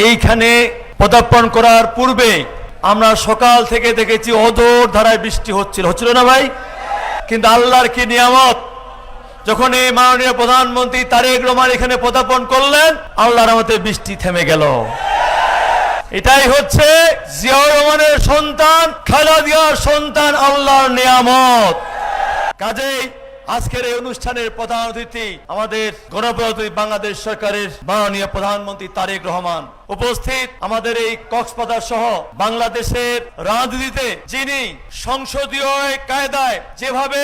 এইখানে পদার্পণ করার পূর্বে আমরা সকাল থেকে দেখেছি অদর ধারায় বৃষ্টি হচ্ছিল না ভাই? কিন্তু আল্লাহর কি নিয়ামত, যখন এই মাননীয় প্রধানমন্ত্রী তারেক রহমান এখানে পদার্পণ করলেন, আল্লাহর রহমতে বৃষ্টি থেমে গেল। এটাই হচ্ছে জিয়াউর রহমানের সন্তান, খালেদা জিয়ার সন্তান, আল্লাহর নিয়ামত। কাজেই আজকের এই অনুষ্ঠানের প্রধান অতিথি আমাদের গণপ্রজাতন্ত্রী বাংলাদেশ সরকারের মাননীয় প্রধানমন্ত্রী তারেক রহমান, উপস্থিত আমাদের এই কক্সবাজার সহ বাংলাদেশের রাজনীতিতে যিনি সংসদীয় কায়দায় যেভাবে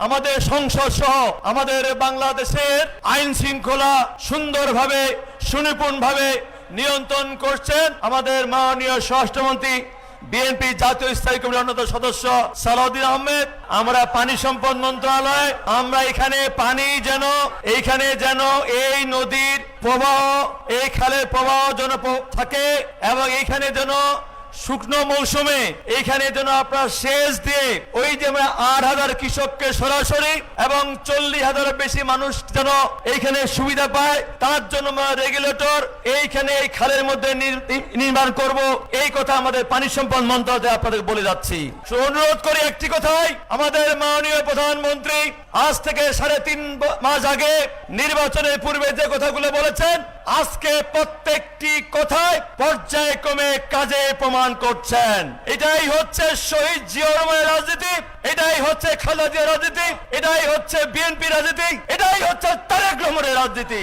আমাদের সংসদ সহ আমাদের বাংলাদেশের আইন শৃঙ্খলা সুন্দরভাবে সুনিপুণভাবে নিয়ন্ত্রণ করছেন, আমাদের মাননীয় স্বরাষ্ট্রমন্ত্রী, বিএনপি জাতীয় স্থায়ী কমিটির অন্যতম সদস্য সালাউদ্দিন আহমেদ। আমরা পানি সম্পদ মন্ত্রণালয়, আমরা এখানে পানি এইখানে যেন এই নদীর প্রবাহ, এই খালের প্রবাহ যেন থাকে, এবং এইখানে যেন শুকনো মৌসুমে এইখানে যেন আপনার সেচ দিয়ে ওই যে 8,000 কৃষককে সরাসরি এবং 40,000 বেশি মানুষ যেন এইখানে সুবিধা পায়, তার জন্য রেগুলেটর এইখানে এই খালের মধ্যে নির্মাণ করব, এই কথা আমাদের পানি সম্পদ মন্ত্রণালয় আপনাদের বলে যাচ্ছি। অনুরোধ করি একটি কথাই, আমাদের মাননীয় প্রধানমন্ত্রী আজ থেকে 3.5 মাস আগে নির্বাচনের পূর্বে যে কথাগুলো বলেছেন, আজকে প্রত্যেকটি কথায় পর্যায়ক্রমে কাজে প্রমাণ করছেন। এটাই হচ্ছে শহীদ জিয়াউর রহমানের রাজনীতি, এটাই হচ্ছে খালেদা জিয়ার রাজনীতি, এটাই হচ্ছে বিএনপি রাজনীতি, এটাই হচ্ছে তারেক রহমানের রাজনীতি।